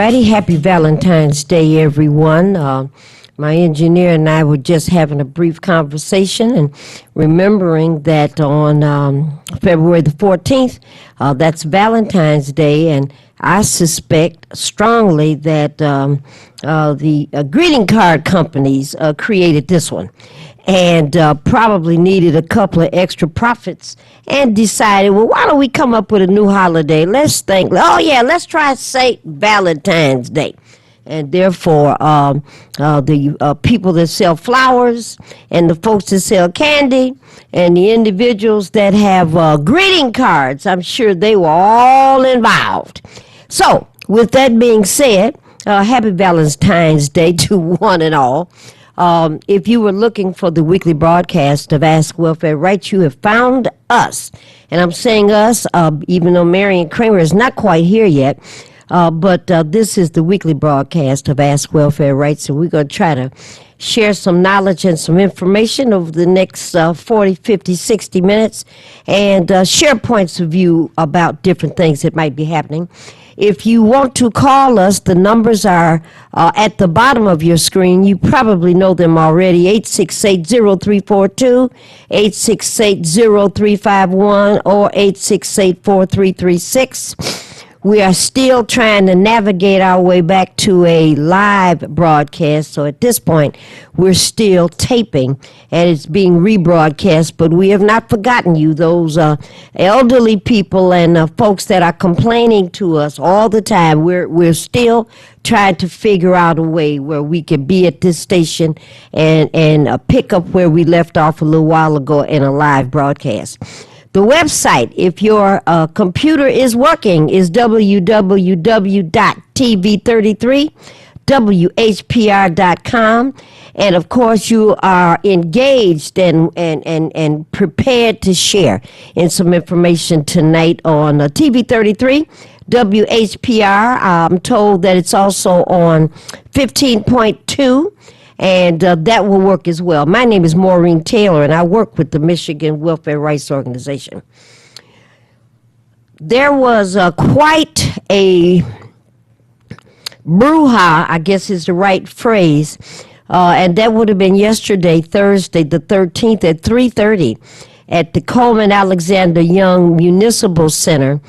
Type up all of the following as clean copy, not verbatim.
righty. Happy Valentine's Day, everyone. My engineer and I were just having a brief conversation and remembering that on February the 14th, that's Valentine's Day, and I suspect strongly that the greeting card companies created this one and probably needed a couple of extra profits and decided, well, why don't we come up with a new holiday? Let's think, let's try St. Valentine's Day. And therefore, the people that sell flowers and the folks that sell candy and the individuals that have greeting cards, I'm sure they were all involved. So, with that being said, happy Valentine's Day to one and all. If you were looking for the weekly broadcast of Ask Welfare Rights, you have found us. And I'm saying us, even though Marion Kramer is not quite here yet. But this is the weekly broadcast of Ask Welfare Rights, and we're going to try to share some knowledge and some information over the next 40, 50, 60 minutes and share points of view about different things that might be happening. If you want to call us, the numbers are at the bottom of your screen. You probably know them already, 868-0342, 868-0351, or 868-4336. We are still trying to navigate our way back to a live broadcast. So at this point, we're still taping and it's being rebroadcast. But we have not forgotten you, those elderly people and folks that are complaining to us all the time. We're still trying to figure out a way where we can be at this station and pick up where we left off a little while ago in a live broadcast. The website, if your computer is working, is www.tv33whpr.com. And, of course, you are engaged and prepared to share in some information tonight on TV33, WHPR. I'm told that it's also on 15.2. And that will work as well. My name is Maureen Taylor, and I work with the Michigan Welfare Rights Organization. There was quite a brouhaha, I guess is the right phrase, and that would have been yesterday, Thursday, the 13th at 3:30 at the Coleman Alexander Young Municipal Center,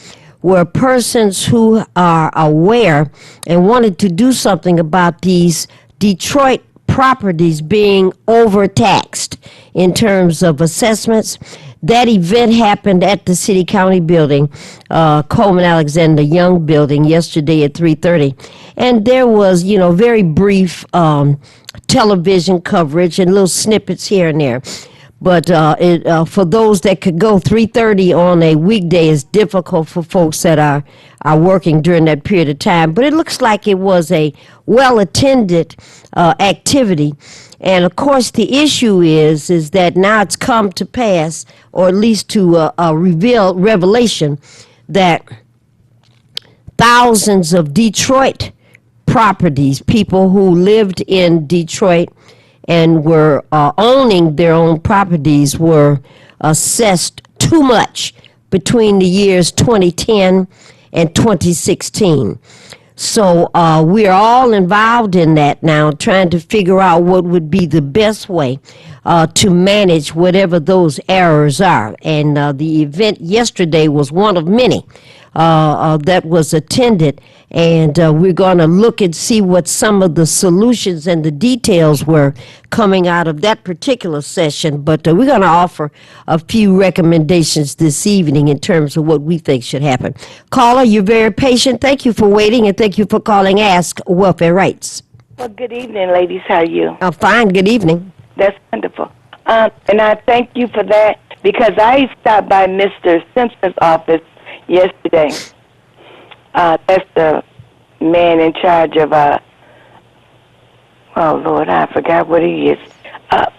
where persons who are aware and wanted to do something about these Detroit properties being overtaxed in terms of assessments. That event happened at the City County building, Coleman Alexander Young building, yesterday at 3:30. And there was, very brief television coverage and little snippets here and there. But for those that could go, 3:30 on a weekday is difficult for folks that are working during that period of time. But it looks like it was a well-attended activity. And, of course, the issue is that now it's come to pass, or at least to a revelation, that thousands of Detroit properties, people who lived in Detroit and were owning their own properties, were assessed too much between the years 2010 and 2016. So we're all involved in that now, trying to figure out what would be the best way to manage whatever those errors are. And the event yesterday was one of many that was attended, and we're going to look and see what some of the solutions and the details were coming out of that particular session. But we're going to offer a few recommendations this evening in terms of what we think should happen. Caller, you're very patient. Thank you for waiting, and thank you for calling Ask Welfare Rights. Well, good evening, ladies. How are you? I'm fine. Good evening. That's wonderful. And I thank you for that, because I stopped by Mr. Simpson's office yesterday. That's the man in charge of, oh, Lord, I forgot what he is.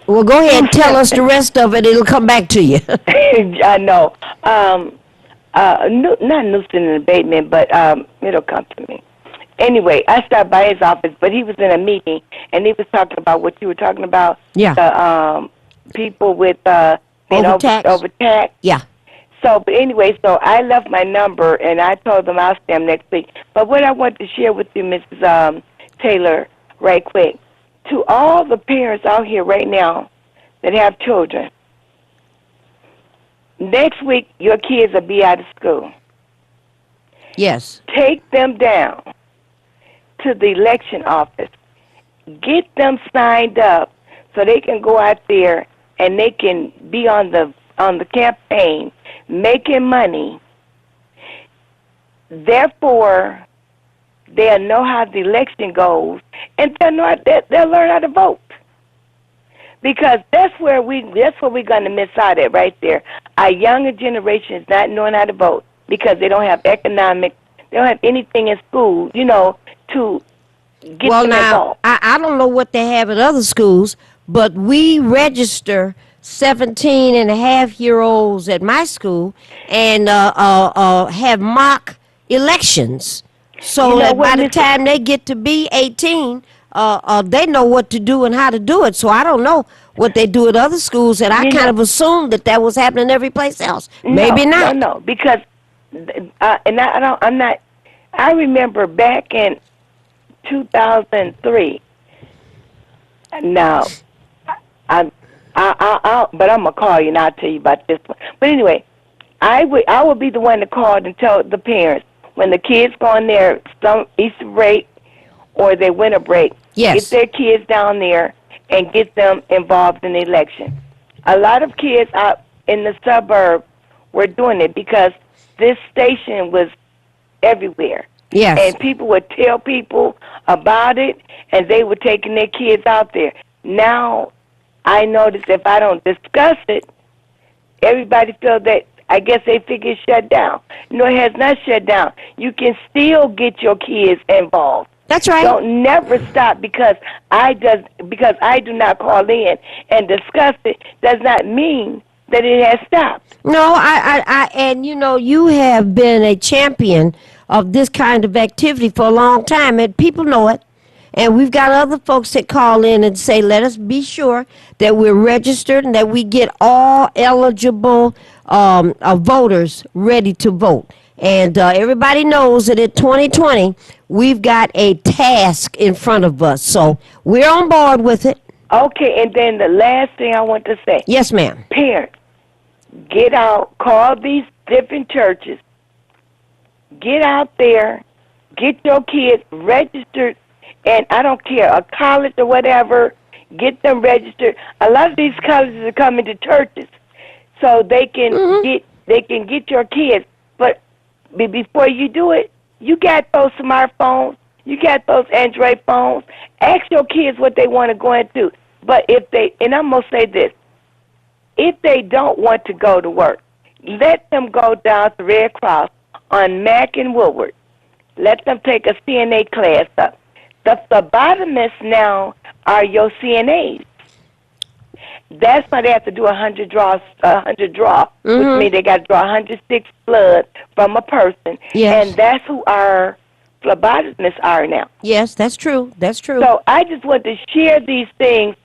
Well, go ahead and tell us the rest of it. It'll come back to you. I know. Not nuisance and abatement, but it'll come to me. Anyway, I stopped by his office, but he was in a meeting, and he was talking about what you were talking about. Yeah. The people with being overtaxed. Yeah. So, but anyway, so I left my number, and I told them I'll see them next week. But what I want to share with you, Mrs. Taylor, right quick, to all the parents out here right now that have children, next week your kids will be out of school. Yes. Take them down to the election office. Get them signed up so they can go out there and they can be on the campaign making money. Therefore, they'll know how the election goes, and they'll learn how to vote. Because that's where we're going to miss out at right there. Our younger generation is not knowing how to vote because they don't have they don't have anything in school, to get them involved. I don't know what they have at other schools, but we register 17-and-a-half-year-olds at my school and have mock elections. So that by the time they get to be 18, they know what to do and how to do it. So I don't know what they do at other schools, and I kind of assumed that was happening every place else. Maybe not. No, because I remember back in 2003. Now, but I'm gonna call you and I'll tell you about this one. But anyway, I would be the one to call and tell the parents when the kids go on their Easter break or their winter break. Yes. Get their kids down there and get them involved in the election. A lot of kids out in the suburbs were doing it because this station was everywhere. Yes. And people would tell people about it, and they were taking their kids out there. Now, I notice if I don't discuss it, everybody feels that, I guess they figure it's shut down. No, it has not shut down. You can still get your kids involved. That's right. Don't never stop because I do not call in and discuss it does not mean that it has stopped. No, and you have been a champion of this kind of activity for a long time, and people know it. And we've got other folks that call in and say, let us be sure that we're registered and that we get all eligible voters ready to vote. And everybody knows that in 2020, we've got a task in front of us. So we're on board with it. Okay, and then the last thing I want to say. Yes, ma'am. Parents, get out, call these different churches. Get out there, get your kids registered, and I don't care, a college or whatever, get them registered. A lot of these colleges are coming to churches, so they can get your kids. But before you do it, you got those smartphones, you got those Android phones. Ask your kids what they want to go into. But and I'm gonna say this, if they don't want to go to work, let them go down to Red Cross on Mack and Woodward. Let them take a CNA class up. The phlebotomists now are your CNAs. That's why they have to do 100 draw, which means they got to draw 106 blood from a person. Yes. And that's who our phlebotomists are now. Yes, that's true. That's true. So I just want to share these things.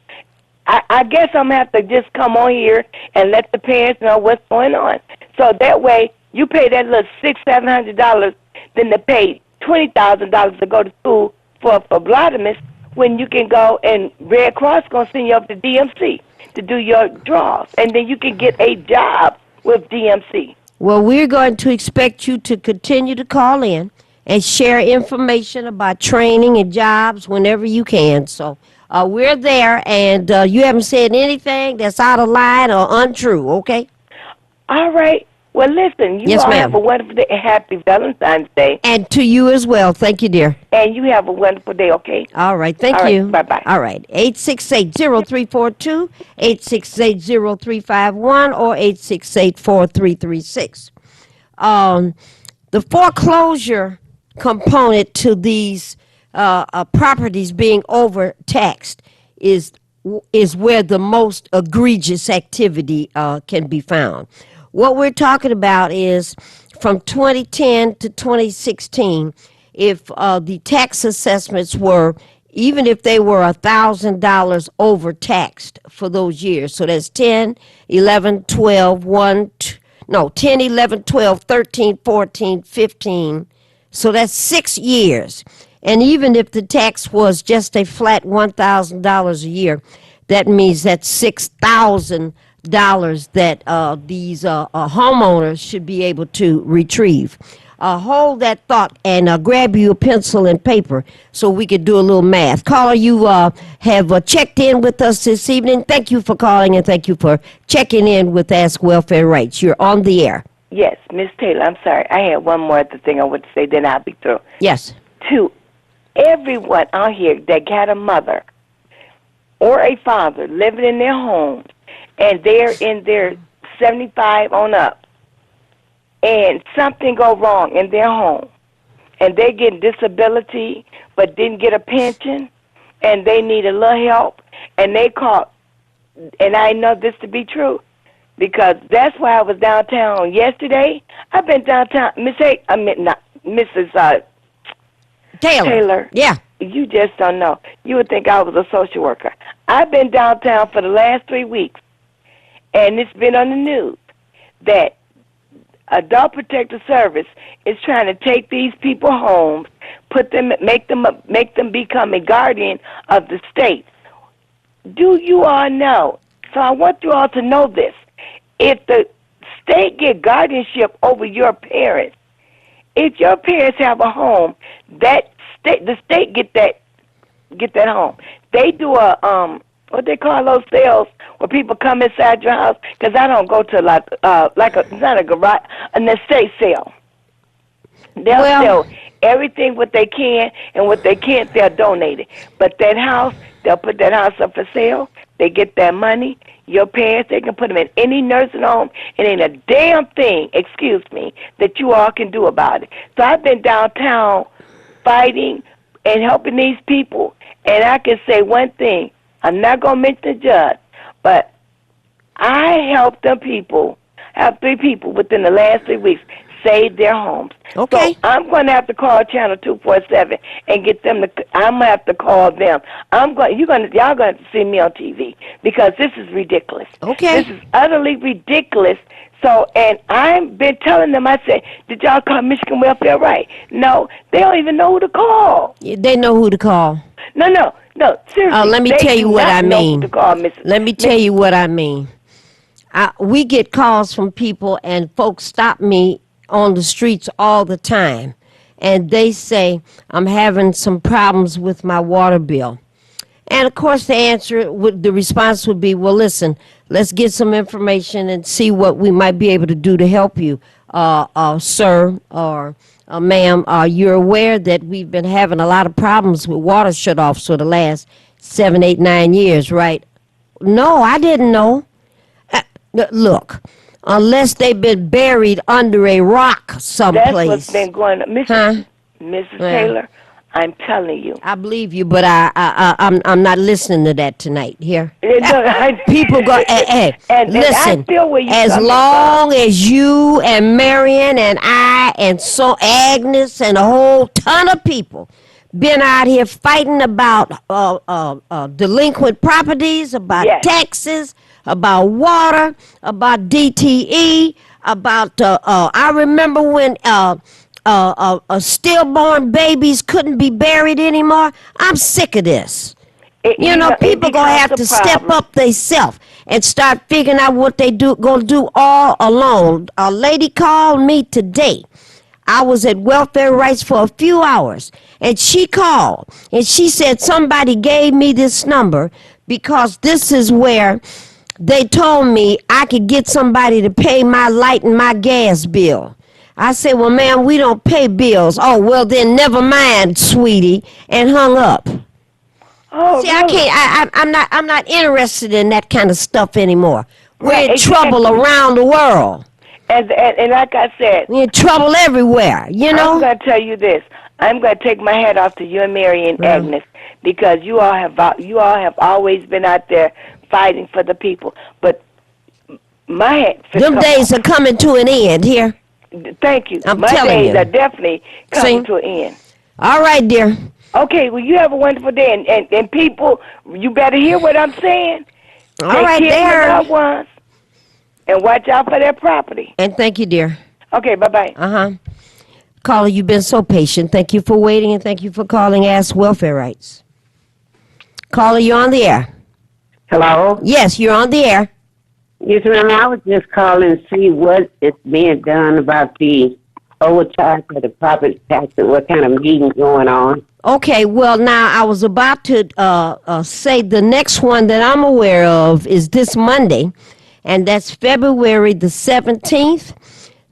I guess I'm going to have to just come on here and let the parents know what's going on. So that way, you pay that little $600-700 than to pay $20,000 to go to school for a phlebotomist when you can go and Red Cross going to send you up to DMC to do your draws. And then you can get a job with DMC. Well, we're going to expect you to continue to call in and share information about training and jobs whenever you can. So we're there, and you haven't said anything that's out of line or untrue, okay? All right. Well, listen, you all have a wonderful day. Happy Valentine's Day. And to you as well. Thank you, dear. And you have a wonderful day, okay? All right. Thank you. Bye-bye. All right. 868-0342, 868-0351, or 868-4336. The foreclosure component to these properties being overtaxed is where the most egregious activity can be found. What we're talking about is from 2010 to 2016, if the tax assessments were, even if they were $1,000 overtaxed for those years, so that's 10, 11, 12, 1, no, 10, 11, 12, 13, 14, 15. So that's 6 years. And even if the tax was just a flat $1,000 a year, that means that's $6,000 that these homeowners should be able to retrieve. Hold that thought and grab you a pencil and paper so we could do a little math. Caller, you have checked in with us this evening. Thank you for calling and thank you for checking in with Ask Welfare Rights. You're on the air. Yes, Miss Taylor, I'm sorry. I had one more other thing I want to say, then I'll be through. Yes. To everyone out here that got a mother or a father living in their home, and they're in their 75 on up, and something go wrong in their home, and they get disability but didn't get a pension, and they need a little help, and they call, and I know this to be true, because that's why I was downtown yesterday. I've been downtown, Mrs. Taylor. Yeah. You just don't know. You would think I was a social worker. I've been downtown for the last 3 weeks, and it's been on the news that Adult Protective Service is trying to take these people homes, make them become a guardian of the state. Do you all know? So I want you all to know this. If the state get guardianship over your parents, if your parents have a home, the state get that home. They do a what they call those sales where people come inside your house, because I don't go to it's not a garage, an estate sale. They'll sell everything what they can, and what they can't, they'll donate it. But that house, they'll put that house up for sale. They get that money. Your parents, they can put them in any nursing home. It ain't a damn thing, that you all can do about it. So I've been downtown fighting and helping these people, and I can say one thing. I'm not going to mention the judge, but I helped them people, I have 3 people within the last 3 weeks save their homes. Okay. So I'm going to have to call Channel 247 and get them to, I'm going to have to call them. Y'all going to have to see me on TV, because this is ridiculous. Okay. This is utterly ridiculous. So, and I've been telling them, I said, did y'all call Michigan Welfare Right? No, they don't even know who to call. They know who to call. No, seriously. Let me tell you what I mean. Let me tell you what I mean. We get calls from people, and folks stop me on the streets all the time, and they say, I'm having some problems with my water bill. And of course the response would be, well, listen, let's get some information and see what we might be able to do to help you, sir, or ma'am. You're aware that we've been having a lot of problems with water shutoffs for the last 7, 8, 9 years, right? No, I didn't know. Look, unless they've been buried under a rock someplace. That's what's been going on. Mrs. Taylor, I'm telling you. I believe you, but I'm not listening to that tonight. Here, people go. Hey, listen. As long as you and Marion and I and so Agnes and a whole ton of people been out here fighting about delinquent properties, about taxes, about water, about DTE, about I remember when stillborn babies couldn't be buried anymore. I'm sick of this. People gonna have to step up themselves and start figuring out what they gonna do all alone. A lady called me today. I was at Welfare Rights for a few hours, and she called, and she said somebody gave me this number because this is where they told me I could get somebody to pay my light and my gas bill. I said, well, ma'am, we don't pay bills. Oh, well, then never mind, sweetie, and hung up. Oh, see, really? I'm not interested in that kind of stuff anymore. We're in trouble around the world. And like I said, we're in trouble everywhere, I'm going to tell you this. I'm going to take my hat off to you and Mary and Agnes, because you all have always been out there fighting for the people. But my hat... Them days are coming to an end here. Thank you. I'm my telling days you. are definitely coming to an end. All right, dear. Okay, well, you have a wonderful day. And people, you better hear what I'm saying. All right, there. And watch out for their property. And thank you, dear. Okay, bye-bye. Uh-huh. Caller, you've been so patient. Thank you for waiting, and thank you for calling Ask Welfare Rights. Caller, you're on the air. Hello? Yes, you're on the air. Yes, ma'am. I was just calling to see what is being done about the overcharge for the property tax and what kind of meeting going on. Okay, well, now I was about to say the next one that I'm aware of is this Monday, and that's February the 17th.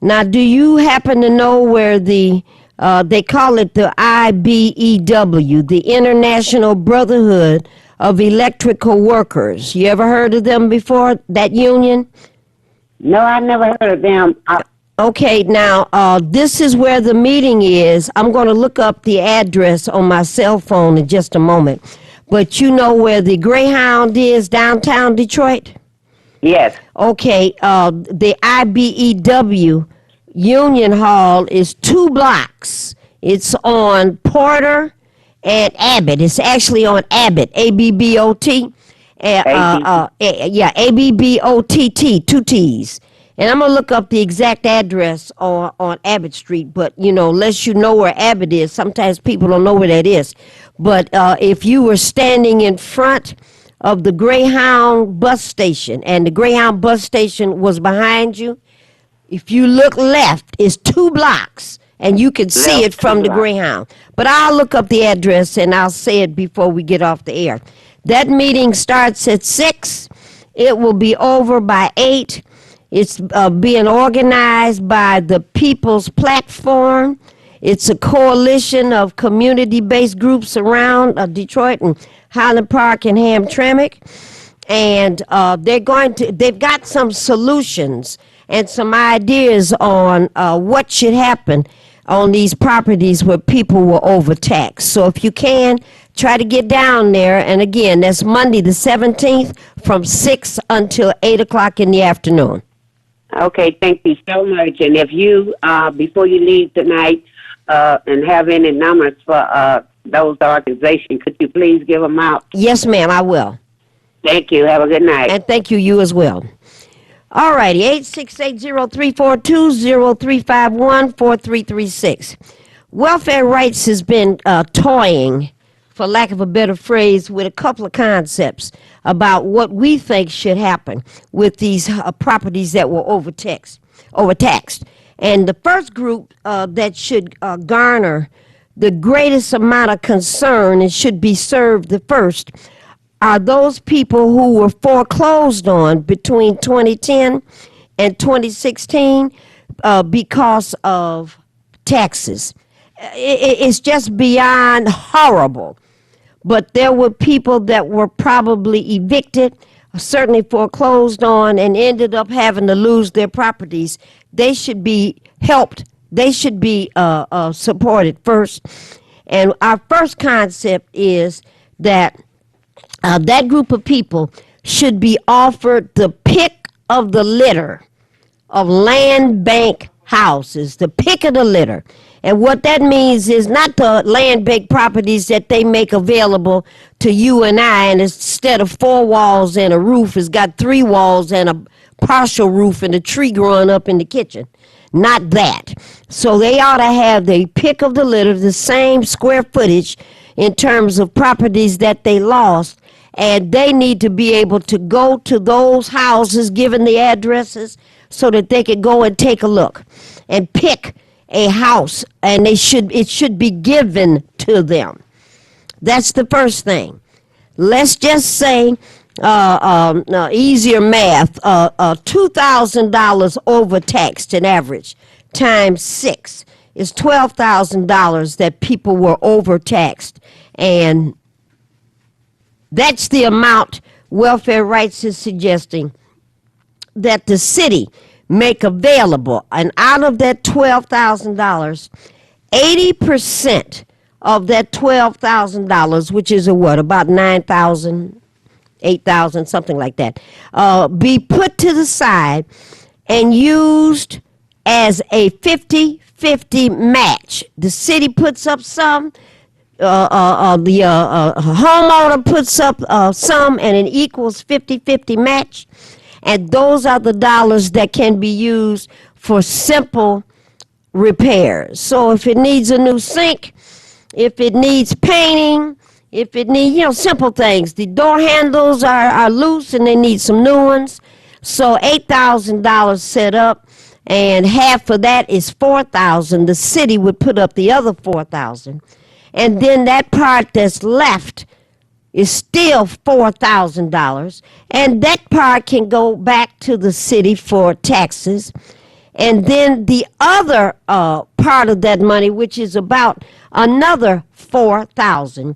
Now, do you happen to know where they call it the IBEW, the International Brotherhood of Electrical Workers? You ever heard of them before, that union? No, I never heard of them. Okay, now, this is where the meeting is. I'm going to look up the address on my cell phone in just a moment. But you know where the Greyhound is, downtown Detroit? Yes. Okay, the IBEW Union Hall is 2 blocks. It's on Porter and Abbott. It's actually on Abbott, A-B-B-O-T. A-B-B-O-T-T, 2 T's. And I'm going to look up the exact address on Abbott Street. But, unless you know where Abbott is, sometimes people don't know where that is. But if you were standing in front of the Greyhound bus station, and the Greyhound bus station was behind you, if you look left, it's 2 blocks, and you can see it from the Greyhound. But I'll look up the address, and I'll say it before we get off the air. That meeting starts at 6. It will be over by 8. It's being organized by the People's Platform. It's a coalition of community-based groups around Detroit and Highland Park and Hamtramck. And they've got some solutions and some ideas on what should happen on these properties where people were overtaxed. So if you can, try to get down there. And again, that's Monday the 17th from 6 until 8 o'clock in the afternoon. Okay, thank you so much. And if you, before you leave tonight, and have any numbers for those organizations, could you please give them out? Yes, ma'am, I will. Thank you. Have a good night. And thank you as well. All righty, 868-0342-0351-4336. Welfare Rights has been toying, for lack of a better phrase, with a couple of concepts about what we think should happen with these properties that were overtaxed. And the first group that should garner the greatest amount of concern and should be served the first are those people who were foreclosed on between 2010 and 2016 because of taxes. It's just beyond horrible. But there were people that were probably evicted, certainly foreclosed on, and ended up having to lose their properties. They should be helped. They should be supported first. And our first concept is that that group of people should be offered the pick of the litter of land bank houses, the pick of the litter. And what that means is not the land bank properties that they make available to you and I, and instead of 4 walls and a roof, it's got 3 walls and a partial roof and a tree growing up in the kitchen. Not that. So they ought to have the pick of the litter, the same square footage in terms of properties that they lost, and they need to be able to go to those houses, given the addresses, so that they could go and take a look and pick a house, and it should be given to them. That's the first thing. Let's just say, easier math, $2,000 overtaxed in average times 6 is $12,000 that people were overtaxed, and that's the amount Welfare Rights is suggesting that the city make available. And out of that $12,000, 80% of that $12,000, which is about $9,000, $8,000, something like that, be put to the side and used as a 50-50 match. The city puts up some, the homeowner puts up some, and it equals 50-50 match. And those are the dollars that can be used for simple repairs. So if it needs a new sink, if it needs painting, if it needs, simple things. The door handles are loose and they need some new ones. So $8,000 set up, and half of that is $4,000. The city would put up the other $4,000. And then that part that's left is still $4,000. And that part can go back to the city for taxes. And then the other part of that money, which is about another $4,000,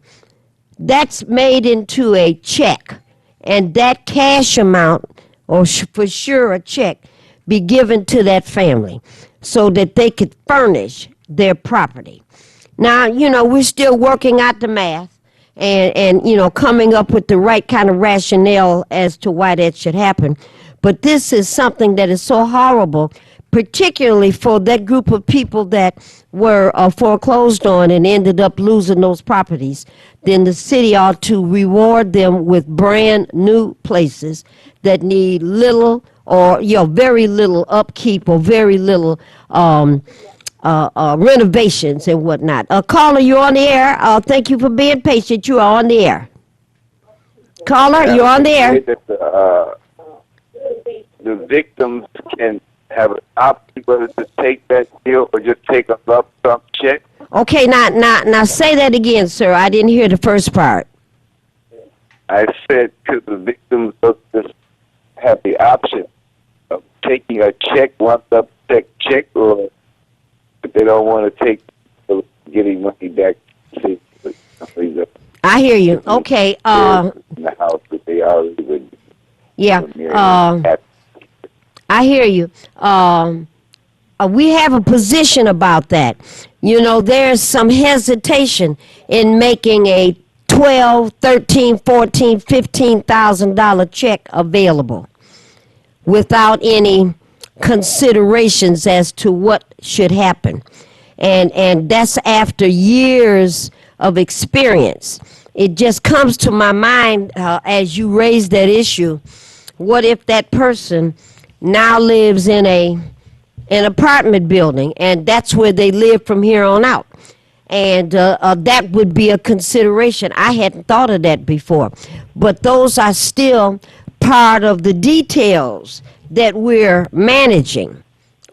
that's made into a check. And that cash amount, or for sure a check, be given to that family so that they could furnish their property. Now, we're still working out the math and coming up with the right kind of rationale as to why that should happen. But this is something that is so horrible, particularly for that group of people that were foreclosed on and ended up losing those properties. Then the city ought to reward them with brand new places that need little or very little upkeep or very little renovations and whatnot. Caller, you're on the air. Thank you for being patient. You are on the air. Caller, you're on the air. The victims can have an option whether to take that deal or just take a lump sum check. Okay, now say that again, sir. I didn't hear the first part. I said, could the victims of this have the option of taking a check, lump sum check, or if they don't want to take getting money back? I hear you. Okay. In the house that they already would. Yeah. I hear you. We have a position about that. There's some hesitation in making a $12, $13, $14, $15,000 check available without any considerations as to what should happen. And that's after years of experience. It just comes to my mind as you raise that issue. What if that person now lives in an apartment building, and that's where they live from here on out? And that would be a consideration. I hadn't thought of that before. But those are still part of the details that we're managing.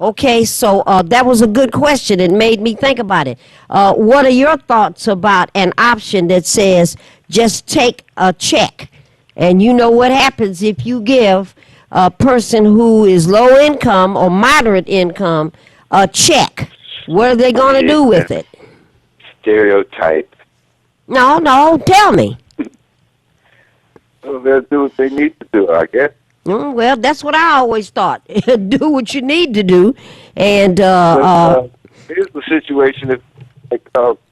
Okay, so that was a good question. It made me think about it. What are your thoughts about an option that says just take a check? And you know what happens if you give a person who is low income or moderate income a check? What are they going to do with it? Stereotype. No, tell me. Well, they'll do what they need to do, I guess. Well, that's what I always thought. Do what you need to do. And here's the situation.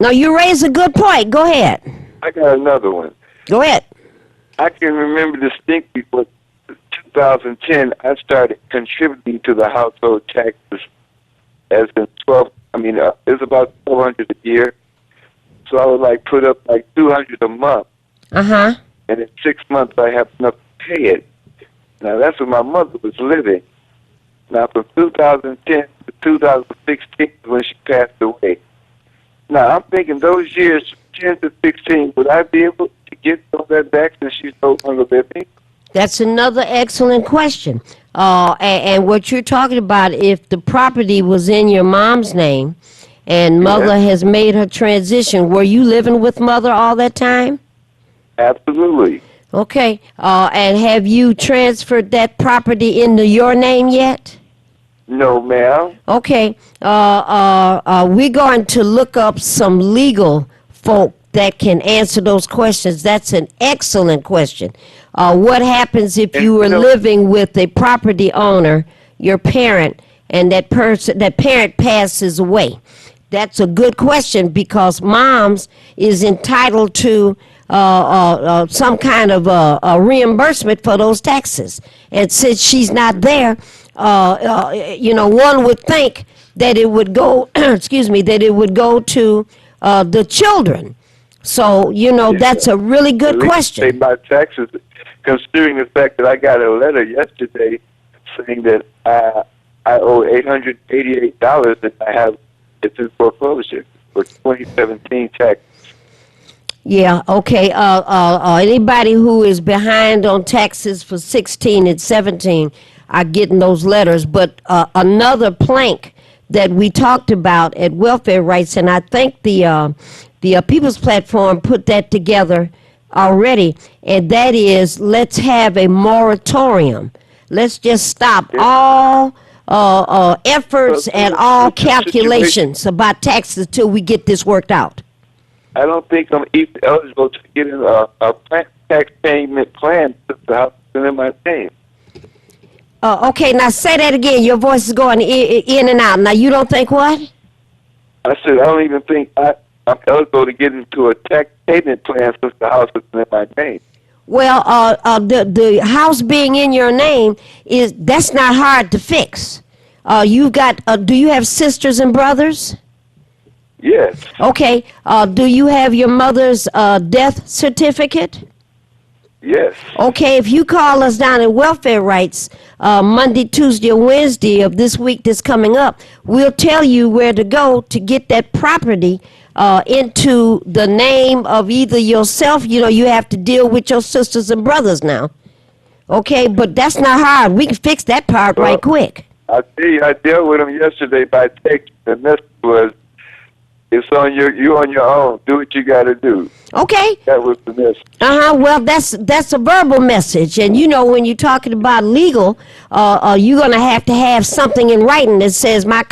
no, you raise a good point. Go ahead. I got another one. Go ahead. I can remember distinctly for 2010, I started contributing to the household taxes as in it's about $400 a year. So I would put up $200 a month. Uh-huh. And in 6 months I have enough to pay it. Now that's when my mother was living. Now from 2010 to 2016 when she passed away. Now I'm thinking those years, 10 to 16, would I be able to get some of that back since she's no longer living? That's another excellent question. And what you're talking about, if the property was in your mom's name and mother has made her transition, were you living with mother all that time? Absolutely. Okay. And have you transferred that property into your name yet? No, ma'am. Okay. We're going to look up some legal folk that can answer those questions. That's an excellent question. What happens if you were living with a property owner, your parent, and that parent passes away? That's a good question because moms is entitled to some kind of a reimbursement for those taxes. And since she's not there, one would think that it would go, that it would go to the children. So, that's a really good question. Pay my taxes. considering the fact that I got a letter yesterday saying that I owe $888 and I have it's in foreclosure for 2017 tax. Yeah, okay. Anybody who is behind on taxes for 16 and 17 are getting those letters. But another plank that we talked about at Welfare Rights, and I think the People's Platform put that together already, and that is let's have a moratorium. Let's just stop all efforts and all calculations about taxes till we get this worked out. I don't think I'm even eligible to get in a tax payment plan since the house is in my name. Okay, now say that again. Your voice is going in and out. Now, you don't think what? I said I don't even think I'm eligible to get into a tax payment plan since the house is in my name. Well, the house being in your name that's not hard to fix. You've got. Do you have sisters and brothers? Yes. Okay. Do you have your mother's death certificate? Yes. Okay, if you call us down at Welfare Rights Monday, Tuesday, or Wednesday of this week that's coming up, we'll tell you where to go to get that property into the name of either yourself. You know, you have to deal with your sisters and brothers now. Okay, but that's not hard. We can fix that part right quick. I tell you, I dealt with them yesterday by text. The message was, "It's on you on your own. Do what you got to do." Okay. That was the message. Well, that's a verbal message, and you know when you're talking about legal, you're gonna have to have something in writing that says my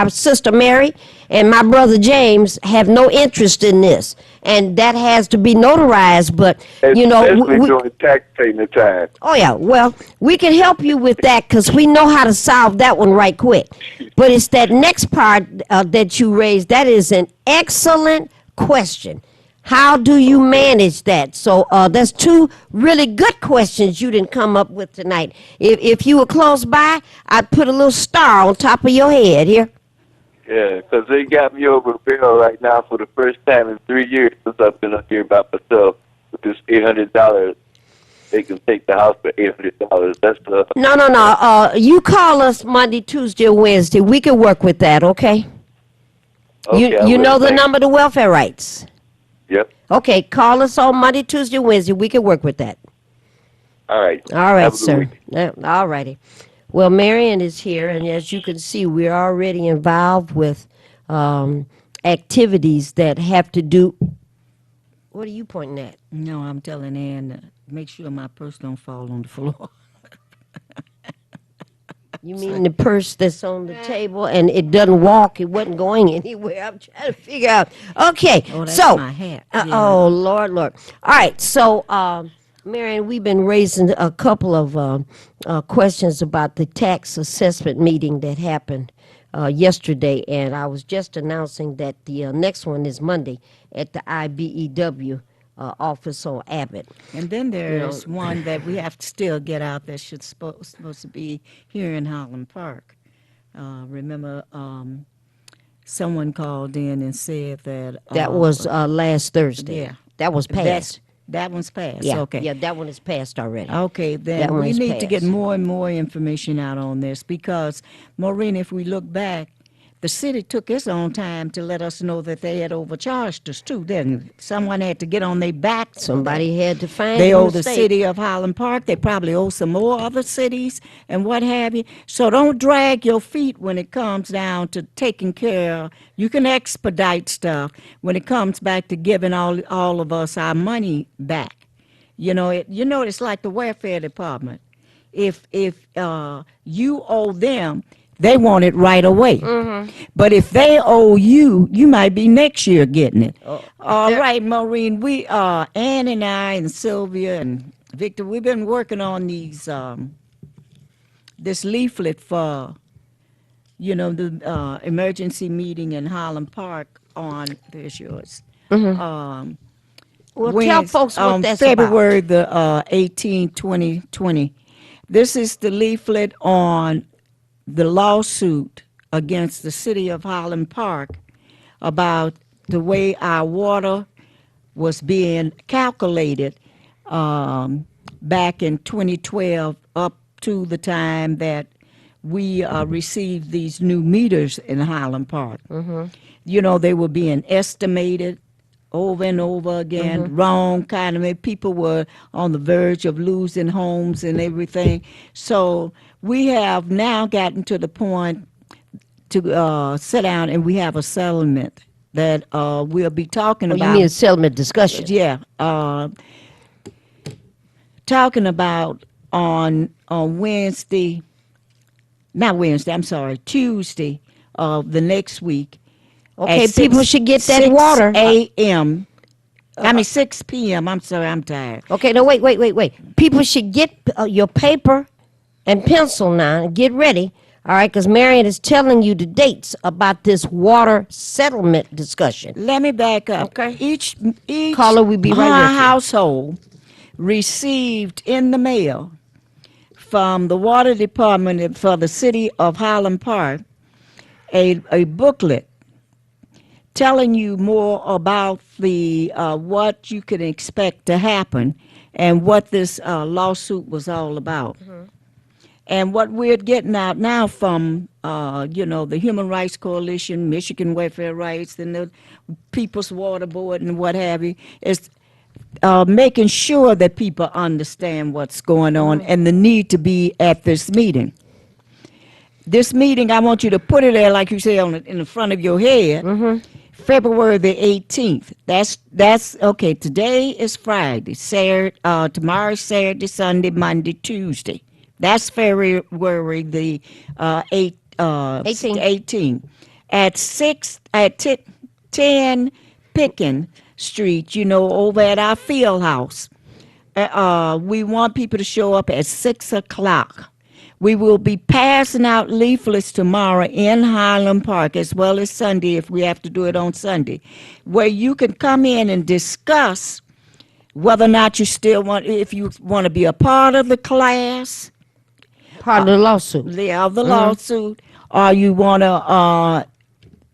sister Mary and my brother James have no interest in this, and that has to be notarized. But you know, especially during tax payment time. Oh yeah, well we can help you with that because we know how to solve that one right quick. But it's that next part that you raised that is an excellent question. How do you manage that? So that's two really good questions you didn't come up with tonight. If you were close by, I'd put a little star on top of your head here. Yeah, because they got me over barrel right now for the first time in 3 years since I've been up here by myself with this $800. They can take the house for $800. That's the... No. You call us Monday, Tuesday, or Wednesday. We can work with that, okay? Okay, you know the number to Welfare Rights. Yep. Okay, call us on Monday, Tuesday, Wednesday. We can work with that. All right. All right, Have a good sir. week. All righty. Well, Marion is here, and as you can see, we're already involved with activities that have to do. What are you pointing at? No, I'm telling Ann to make sure my purse don't fall on the floor. You mean the purse that's on the table and it doesn't walk? It wasn't going anywhere. I'm trying to figure out. Okay, Oh, that's so. my hat. Oh, Lord. All right, so, Marion, we've been raising a couple of questions about the tax assessment meeting that happened yesterday, and I was just announcing that the next one is Monday at the IBEW office on Abbott. And then there's one that we have to still get out that should supposed to be here in Highland Park. Remember, someone called in and said that... That was last Thursday. Yeah. That was passed. That one's passed. Yeah, Okay. yeah, that one is passed already. Okay, That then one we is need to get passed. more and more information out on this because, Maureen, if we look back, the city took its own time to let us know that they had overcharged us too, didn't they? Someone had to get on their back. Somebody had to find They a owe the mistake. city of Highland Park. They probably owe some more other cities and what have you. So don't drag your feet when it comes down to taking care. You can expedite stuff when it comes back to giving all of us our money back. It's like the welfare department. If you owe them, they want it right away. Mm-hmm. But if they owe you, you might be next year getting it. All right, Maureen. We Ann and I and Sylvia and Victor, we've been working on these this leaflet for the emergency meeting in Highland Park on there's yours. Well, tell folks what that's February the 18th, 2020. This is the leaflet on the lawsuit against the city of Highland Park about the way our water was being calculated back in 2012 up to the time that we received these new meters in Highland Park. You know, they were being estimated over and over again, wrong kind of. People were on the verge of losing homes and everything. So we have now gotten to the point to sit down and we have a settlement that we'll be talking Oh, about. you mean a settlement discussion? Yeah, talking about on Wednesday, not Wednesday, I'm sorry, Tuesday of the next week. Okay, at people should get that water. 6 a.m. I mean 6 p.m. I'm sorry, I'm tired. Okay, no, wait. People should get your paper and pencil now and get ready. All right, because Marion is telling you the dates about this water settlement discussion. Let me back up. Okay. Each Caller, we be right with you. household received in the mail from the water department for the city of Highland Park a booklet telling you more about the what you can expect to happen and what this lawsuit was all about. And what we're getting out now from, the Human Rights Coalition, Michigan Welfair Rights, and the People's Water Board and what have you, is making sure that people understand what's going on and the need to be at this meeting. This meeting, I want you to put it there, like you say, in the front of your head. February the 18th. That's okay. Today is Friday. Saturday, tomorrow, Saturday, Sunday, Monday, Tuesday. That's February the 18th at 10 Pickin Street. Over at our field house. We want people to show up at 6 o'clock. We will be passing out leaflets tomorrow in Highland Park as well as Sunday if we have to do it on Sunday, where you can come in and discuss whether or not you still if you want to be a part of the class. Part of the lawsuit. Yeah, of the lawsuit, or you want to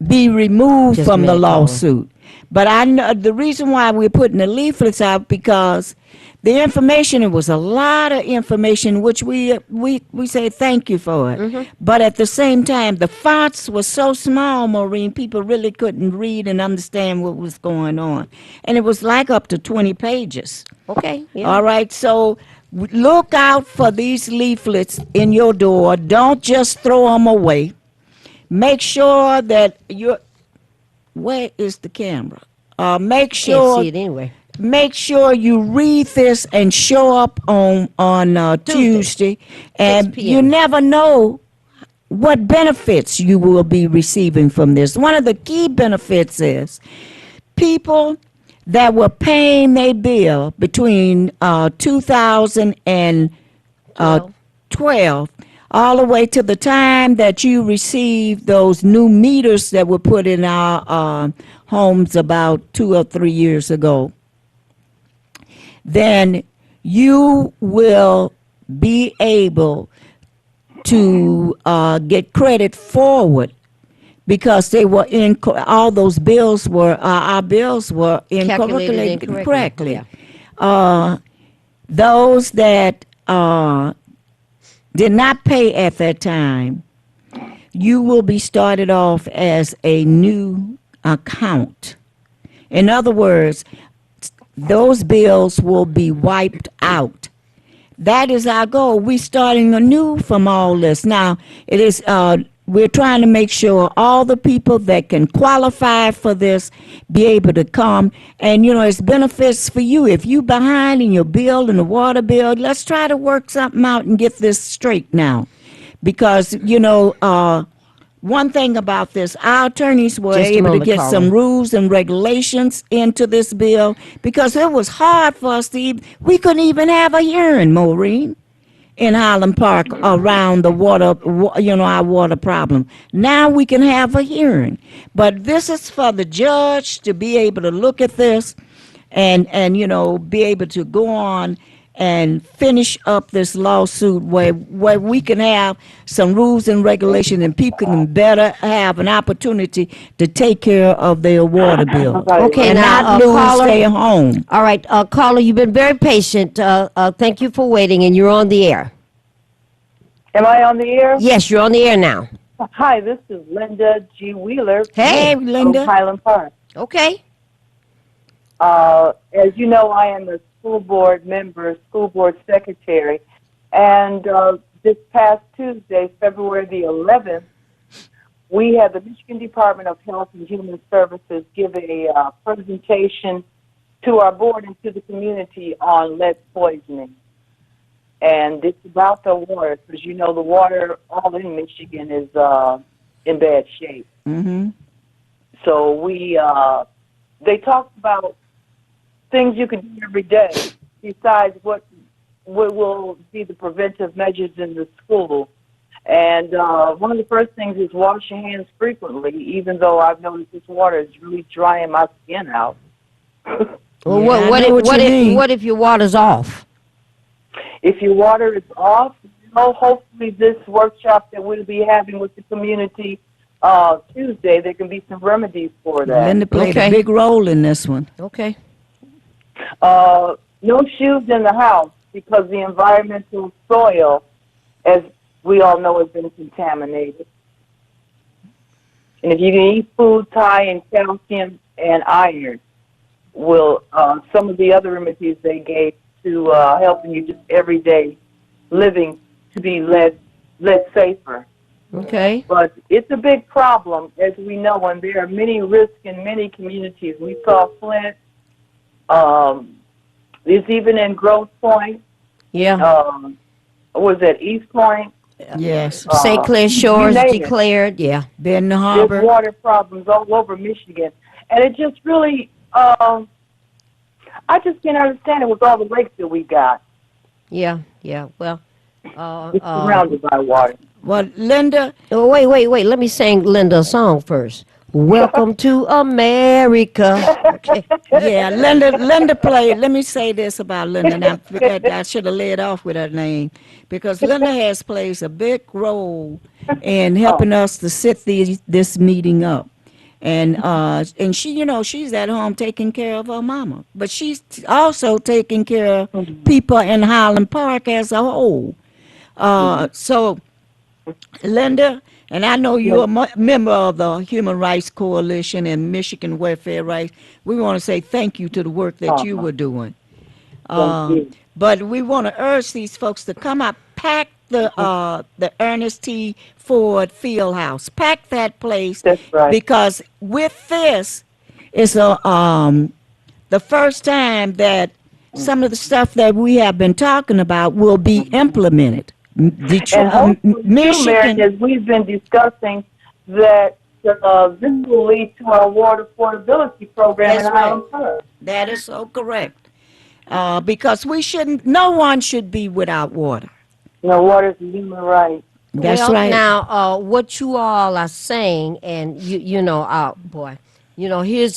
be removed Just from the make all. lawsuit. But I know the reason why we're putting the leaflets out because the information, it was a lot of information, which we say thank you for it. But at the same time, the fonts were so small, Maureen, people really couldn't read and understand what was going on. And it was like up to 20 pages. Okay, yeah. All right, so look out for these leaflets in your door. Don't just throw them away. Make sure that where is the camera? Make Can't sure see it anyway. make sure you read this and show up on Tuesday. And 6 p.m. you never know what benefits you will be receiving from this. One of the key benefits is people that were paying their bill between 2012 all the way to the time that you received those new meters that were put in our homes about 2 or 3 years ago. Then you will be able to get credit forward because they were all those bills were our bills were Calculated incorrectly. incorrectly, Those that did not pay at that time, you will be started off as a new account. In other words, those bills will be wiped out. That is our goal. We're starting anew from all this. Now, it is we're trying to make sure all the people that can qualify for this be able to come. And, it's benefits for you. If you behind in your bill and the water bill, let's try to work something out and get this straight now. Because, one thing about this, our attorneys were Just a able to moment, get Carla. some rules and regulations into this bill because it was hard for us to we couldn't even have a hearing, Maureen, in Highland Park around the water, our water problem. Now we can have a hearing. But this is for the judge to be able to look at this and be able to go on and finish up this lawsuit where we can have some rules and regulations and people can better have an opportunity to take care of their water bill. Okay, And now, not lose caller. their home. All right, caller, you've been very patient. Thank you for waiting, and you're on the air. Am I on the air? Yes, you're on the air now. Hi, this is Linda G. Wheeler Hey. Hey, Linda. of Highland Park. Okay. As you know, I am a school board member, school board secretary, and this past Tuesday, February the 11th, we had the Michigan Department of Health and Human Services give a presentation to our board and to the community on lead poisoning. And it's about the water, because you know the water all in Michigan is in bad shape. Mm-hmm. So they talked about things you can do every day besides what will be the preventive measures in the school. And one of the first things is wash your hands frequently, even though I've noticed this water is really drying my skin out. Well, Yeah, I know what you mean. what if your water's off? If your water is off, hopefully this workshop that we'll be having with the community Tuesday, there can be some remedies for that. Linda played Okay. a big role in this one. Okay. No shoes in the house because the environmental soil, as we all know, has been contaminated. And if you can eat foods high in calcium and iron, will some of the other remedies they gave to helping you just everyday living to be led safer. Okay. But it's a big problem, as we know, and there are many risks in many communities. We saw Flint. There's even in Grosse Point. Yeah. Was that East Point? Yes. St. Clair Shores you name it. declared. Yeah. Been in the There's harbor. water problems all over Michigan. And it just really, I just can't understand it with all the lakes that we got. Yeah. Yeah. Well. It's surrounded by water. Well, Linda, Oh, wait. Let me sing Linda a song first. Welcome to America. Okay. yeah, Linda played. Let me say this about Linda. And I forgot I should have led off with her name because Linda has plays a big role in helping us to set this meeting up. And she, she's at home taking care of her mama, but she's also taking care of people in Highland Park as a whole. So, Linda, and I know you're a member of the Human Rights Coalition and Michigan Welfair Rights. We want to say thank you to the work that you were doing. Thank you. But we want to urge these folks to come out, pack the Ernest T. Ford Fieldhouse, pack that place. That's right. Because with this, it's the first time that some of the stuff that we have been talking about will be implemented. And hopefully, Michigan, too, as we've been discussing, that this will lead to our water affordability program That's in Highland Park. that is so correct. Because no one should be without water. No, water is a human right. That's Well, right. Now, what you all are saying, and here's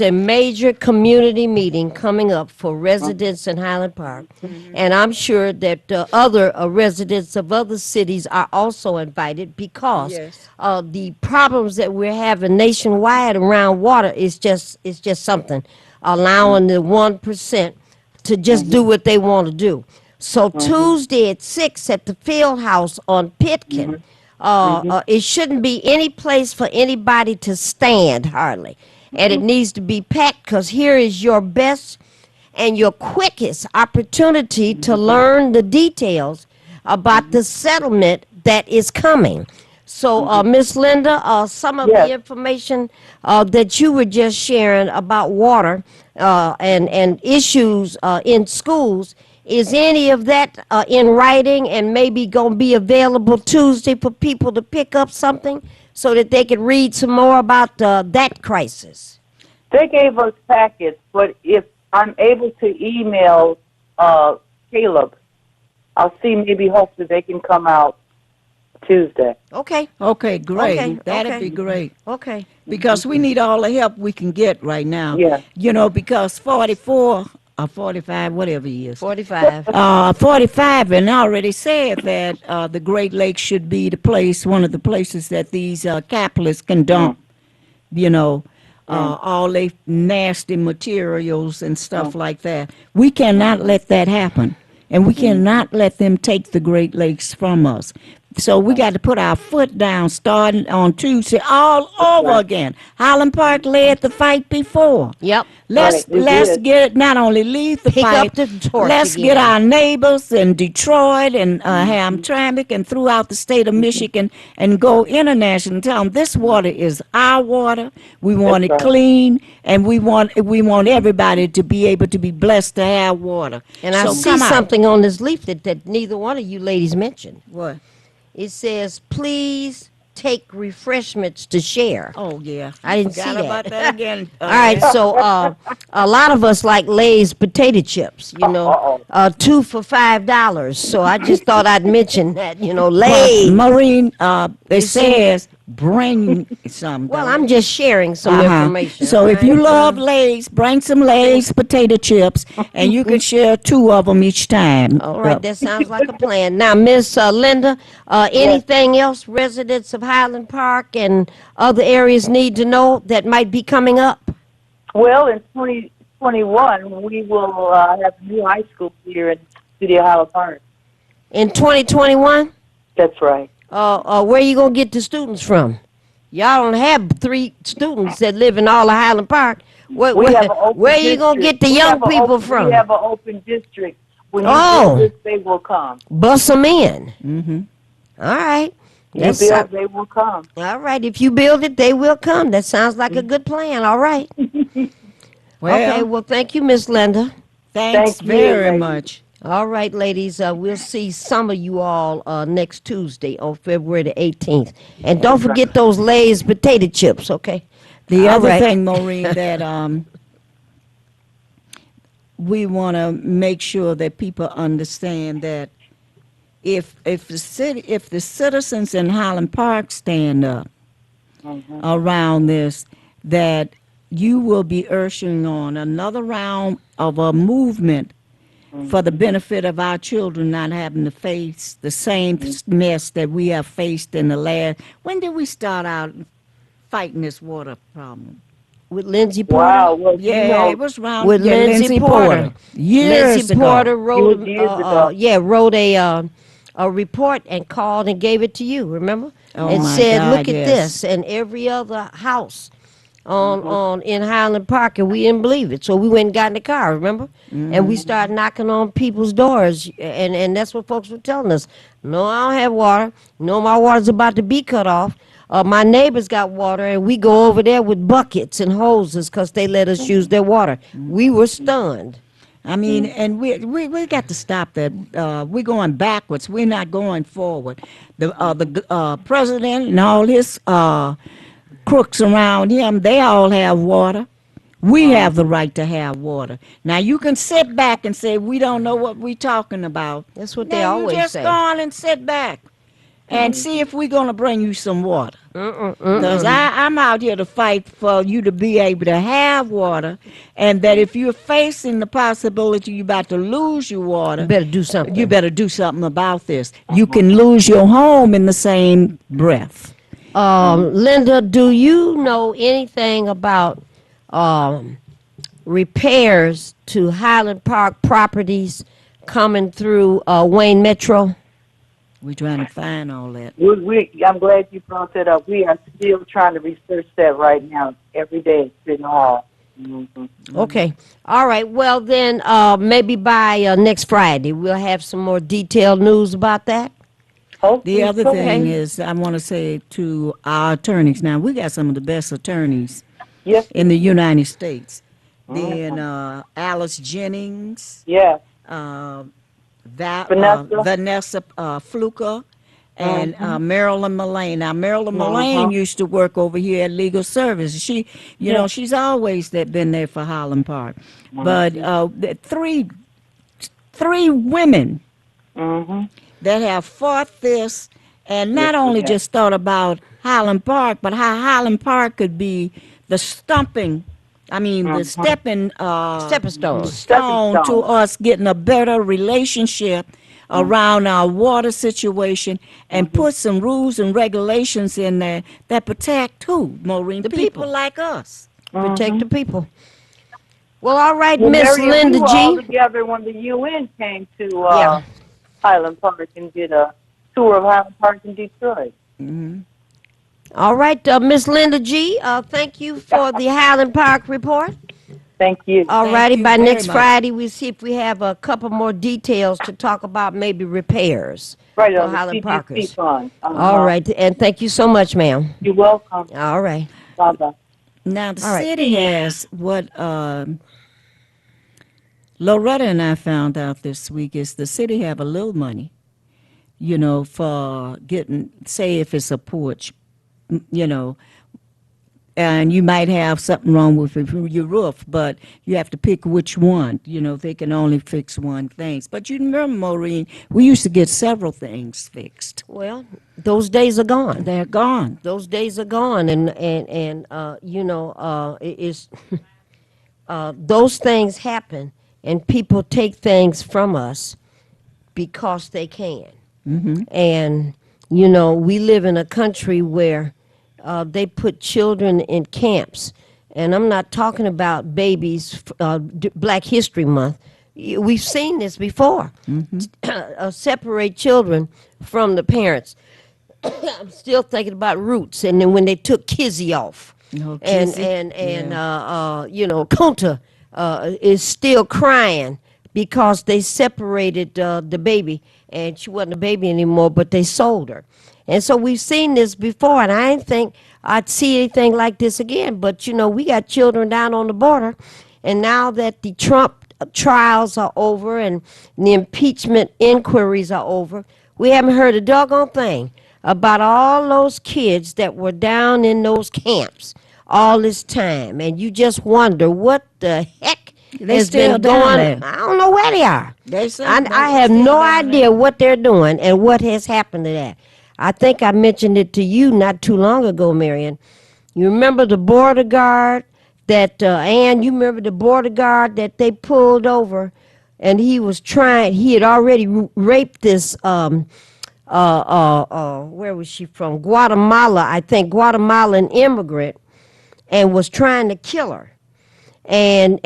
a major community meeting coming up for residents in Highland Park, and I'm sure that other residents of other cities are also invited because Yes. the problems that we're having nationwide around water is just something, allowing the 1% to just do what they want to do. So Tuesday at 6 at the Field House on Pitkin, it shouldn't be any place for anybody to stand hardly. And it needs to be packed because here is your best and your quickest opportunity to learn the details about the settlement that is coming. So, Miss Linda, some of Yes. the information that you were just sharing about water and issues in schools, is any of that in writing and maybe going to be available Tuesday for people to pick up something so that they can read some more about that crisis? They gave us packets, but if I'm able to email Caleb, I'll see maybe hopefully they can come out Tuesday. Okay, Okay, great. Okay, That'd okay. be great. okay. Because we need all the help we can get right now. Yeah. Because 44 45, whatever he is. 45. 45, and already said that the Great Lakes should be the place, one of the places that these capitalists can dump, you know, all they nasty materials and stuff like that. We cannot let that happen, and we cannot let them take the Great Lakes from us. So we got to put our foot down starting on Tuesday all over again. Highland Park led the fight before. Yep. Let's Right, it let's did. get not only lead the Pick fight. up the torch Let's again. get our neighbors in Detroit and Hamtramck and throughout the state of Michigan and go international and tell them this water is our water. We want it right. clean, and we want everybody to be able to be blessed to have water. And I So see come out. something on this leaflet that neither one of you ladies mentioned. What? It says, please take refreshments to share. Oh yeah, I didn't Forgot see about that. that again. All right, so a lot of us like Lay's potato chips, you know, 2 for $5. So I just thought I'd mention that, you know, Lay's. Maureen, it see? says bring some. Well, don't I'm it? just sharing some information. So all if you right? love Lay's, bring some Lay's potato chips, and you can share 2 of them each time. All right, that sounds like a plan. Now, Miss Linda, anything else residents of Highland Park and other areas need to know that might be coming up? Well, in 2021, we will have a new high school here in the city of Highland Park. In 2021? That's right. Where you going to get the students from? Y'all don't have 3 students that live in all of Highland Park. Where have an open where you going to get district. the We young have an people open- from? We have an open district. When you Oh. do this, they will come. Bus them in. Mm-hmm. All right. You That's build, they will come. all right. If you build it, they will come. That sounds like a good plan. All right. Well, Okay. Well, thank you, Miss Linda. thanks Thank you, very ladies. much. All right, ladies. We'll see some of you all next Tuesday on February the 18th. And don't forget those Lay's potato chips, okay? The All other right. thing, Maureen, that we want to make sure that people understand that if the citizens in Highland Park stand up around this, that you will be urging on another round of a movement for the benefit of our children not having to face the same mess that we have faced in the last. When did we start out fighting this water problem? With Lindsay Porter. Wow. Well, Yeah, you know, it was around With Lindsay Porter. Years Lindsay ago. Porter It wrote, was years ago. wrote a report and called and gave it to you. Remember? Oh, and my said, God, "Look at yes. this," and every other house on in Highland Park, and we didn't believe it. So we went and got in the car. Remember? And we started knocking on people's doors, and that's what folks were telling us. No, I don't have water. No, my water's about to be cut off. My neighbors got water, and we go over there with buckets and hoses because they let us use their water. We were stunned. I mean, and we got to stop that. We're going backwards. We're not going forward. The president and all his crooks around him, they all have water. We have the right to have water. Now you can sit back and say we don't know what we're talking about. That's what they Now always you just say. go on and sit back and see if we're gonna bring you some water. Because I'm out here to fight for you to be able to have water, and that if you're facing the possibility you're about to lose your water, You better do something. you better do something about this. You can lose your home in the same breath. Linda, do you know anything about repairs to Highland Park properties coming through Wayne Metro? We're trying to find all that. I'm glad you brought that up. We are still trying to research that right now, every day at City Hall. Okay. All right. Well, then maybe by next Friday we'll have some more detailed news about that. The other thing is, I want to say to our attorneys, now we got some of the best attorneys Yes. in the United States. Then Alice Jennings, Yeah. Vanessa Fluker, and Marilyn Mullane. Now, Marilyn Mullane used to work over here at Legal Services. She, you know, she's always been there for Highland Park. But the three women that have fought this and not only just thought about Highland Park, but how Highland Park could be the stumping I mean, the stepping Stepping stones. stone to stone. us getting a better relationship around our water situation and put some rules and regulations in there that protect who, Maureen? The People people. like us. Protect the people. Well, all right, Well, Miss Miriam, we Linda were all G. together when the UN came to Yeah. Highland Park and did a tour of Highland Park in Detroit. All right, Miss Linda G. Thank you for the Highland Park report. Thank you. All Thank righty, you by very next much. Friday, we'll see if we have a couple more details to talk about, maybe repairs Right for on the Highland CDC Parkers. fund. All right, and thank you so much, ma'am. You're welcome. All right. Bye-bye. Now, the All right. city has what Loretta and I found out this week is the city have a little money, you know, for getting, say if it's a porch, you know, and you might have something wrong with your roof, but you have to pick which one. You know, they can only fix one thing. But you remember, Maureen, we used to get several things fixed. Well, those days are gone. They're gone. Those days are gone, and it's those things happen, and people take things from us because they can. And we live in a country where they put children in camps, and I'm not talking about babies. Black History Month, we've seen this before. Separate children from the parents. I'm still thinking about Roots, and then when they took Kizzy off, Oh, and Kizzy. Kunta is still crying because they separated the baby, and she wasn't a baby anymore, but they sold her. And so we've seen this before, and I didn't think I'd see anything like this again. But we got children down on the border, and now that the Trump trials are over and the impeachment inquiries are over, we haven't heard a doggone thing about all those kids that were down in those camps all this time. And you just wonder what the heck They has still been down going. there. I don't know where they are. They say I have still no down idea what they're doing and what has happened to that. I think I mentioned it to you not too long ago, Marion. You remember the border guard that, Ann, you remember the border guard that they pulled over, and he had already raped this, where was she from? Guatemala, I think, Guatemalan immigrant, and was trying to kill her. And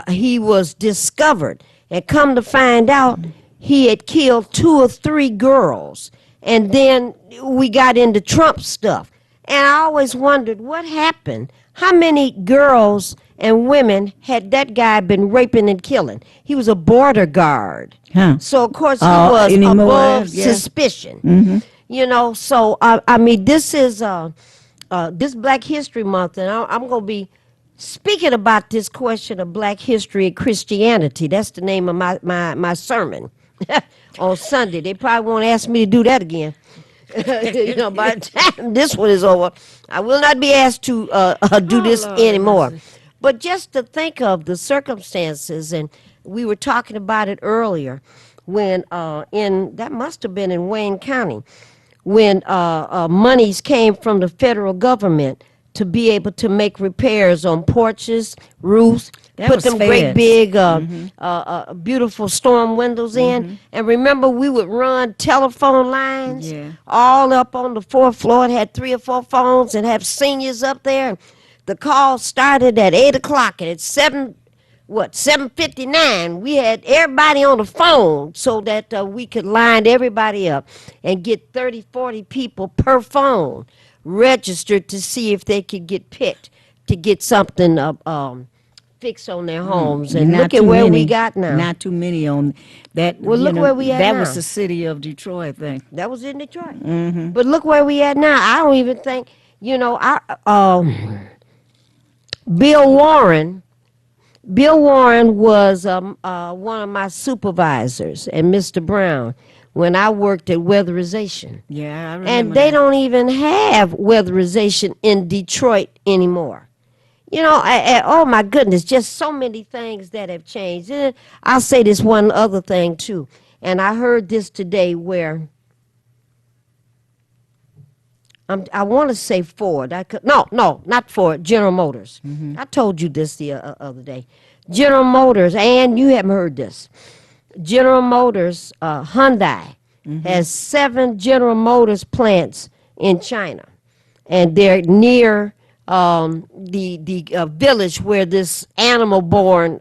he was discovered, and come to find out, he had killed 2 or 3 girls. And then we got into Trump stuff. And I always wondered what happened. How many girls and women had that guy been raping and killing? He was a border guard. Huh. So, of course, he Oh, was anymore, above yeah. suspicion. So, I mean, this is this Black History Month, and I'm going to be speaking about this question of Black history and Christianity. That's the name of my sermon on Sunday. They probably won't ask me to do that again. By the time this one is over, I will not be asked to do this Lord, anymore. mercy. But just to think of the circumstances, and we were talking about it earlier, when that must have been in Wayne County, when monies came from the federal government to be able to make repairs on porches, roofs, That put was them great feds. big, beautiful storm windows in. And remember, we would run telephone lines Yeah. all up on the 4th floor. It had 3 or 4 phones and have seniors up there. The call started at 8 o'clock, and at 7:59, we had everybody on the phone so that we could line everybody up and get 30, 40 people per phone registered to see if they could get picked to get something fixed on their homes. And Not look at too where we many- got now. Not too many on that. Well, you look know, where we at That now. was the city of Detroit thing. That was in Detroit. But look where we at now. I don't even think, Bill Warren was one of my supervisors, and Mr. Brown, when I worked at Weatherization. Yeah, I remember. And they that. don't even have weatherization in Detroit anymore. Oh my goodness, just so many things that have changed. And I'll say this one other thing too. And I heard this today where I want to say Ford. No, not Ford. General Motors. I told you this the other day. General Motors, and you haven't heard this. General Motors, Hyundai, has 7 General Motors plants in China, and they're near the village where this animal-borne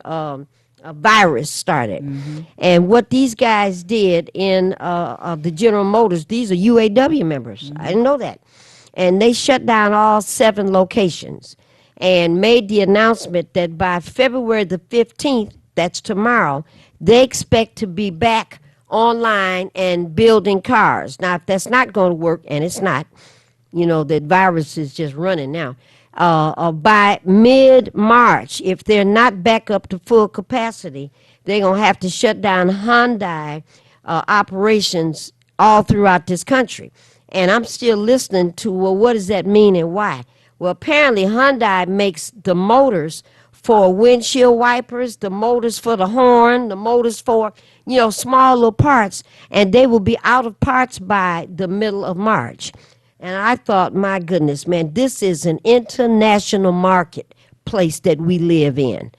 virus started. And what these guys did in the General Motors, these are UAW members. I didn't know that. And they shut down all 7 locations and made the announcement that by February the 15th, that's tomorrow, they expect to be back online and building cars. Now, if that's not going to work, and it's not, that virus is just running now, by mid-March, if they're not back up to full capacity, they're going to have to shut down Hyundai operations all throughout this country. And I'm still listening to, well, what does that mean and why? Well, apparently Hyundai makes the motors for windshield wipers, the motors for the horn, the motors for, small little parts, and they will be out of parts by the middle of March. And I thought, my goodness, man, this is an international marketplace that we live in.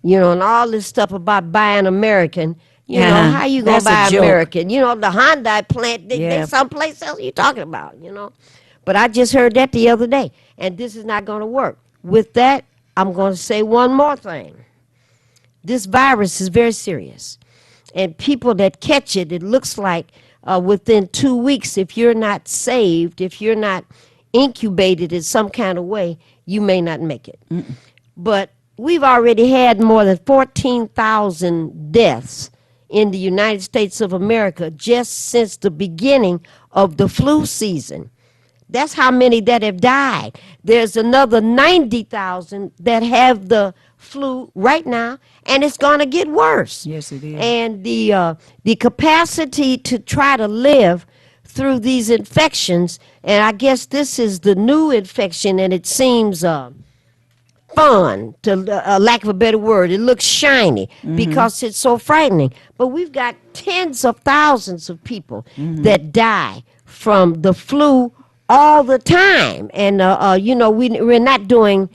And all this stuff about buying American, how you going to buy American? The Hyundai plant, they someplace else you talking about, But I just heard that the other day, and this is not going to work. With that, I'm going to say one more thing. This virus is very serious. And people that catch it, it looks like within 2 weeks, if you're not saved, if you're not incubated in some kind of way, you may not make it. But we've already had more than 14,000 deaths in the United States of America just since the beginning of the flu season. That's how many that have died. There's another 90,000 that have the flu right now, and it's going to get worse. Yes, it is. And the capacity to try to live through these infections, and I guess this is the new infection, and it seems fun, to lack of a better word. It looks shiny because it's so frightening. But we've got tens of thousands of people that die from the flu all the time. And, we're not doing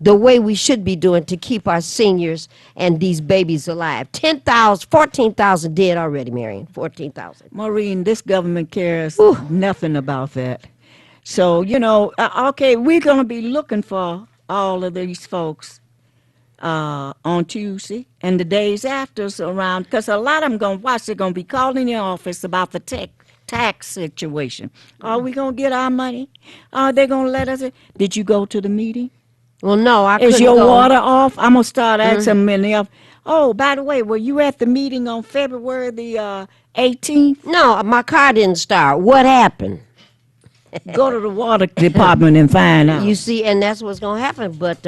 the way we should be doing to keep our seniors and these babies alive. 14,000 dead already, Marion. 14,000. Maureen, this government cares nothing about that. So, okay, we're going to be looking for all of these folks on Tuesday and the days after around, because a lot of them going to watch. They're going to be calling the office about the tax situation. Are we going to get our money? Are they going to let us? Did you go to the meeting? Well, no, I couldn't Is your go. water off? I'm going to start asking many of. Oh, by the way, were you at the meeting on February the 18th? No, my car didn't start. What happened? Go to the water department and find out. You see, and that's what's going to happen. But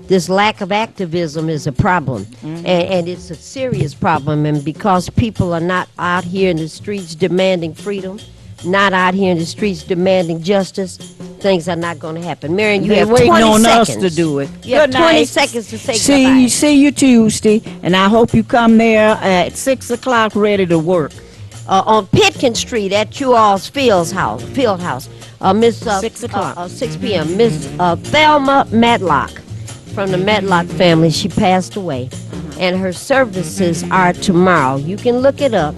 this lack of activism is a problem, and it's a serious problem. And because people are not out here in the streets demanding freedom, not out here in the streets demanding justice, things are not going to happen. Marion, you have 20 waiting on seconds. us to do it. You have Good 20 night. seconds to say goodbye. See you Tuesday, and I hope you come there at 6 o'clock ready to work. On Pitkin Street at you all's field house. Miss 6 o'clock. 6 p.m. Miss Thelma Matlock from the Matlock family. She passed away, and her services are tomorrow. You can look it up,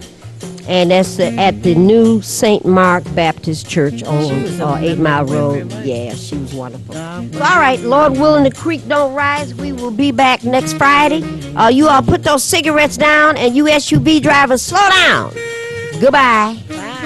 and that's at the new St. Mark Baptist Church on 8 Mile Road. Yeah, she was wonderful. All right, Lord willing, the creek don't rise. We will be back next Friday. You all put those cigarettes down, and you SUV drivers, slow down. Goodbye. Bye.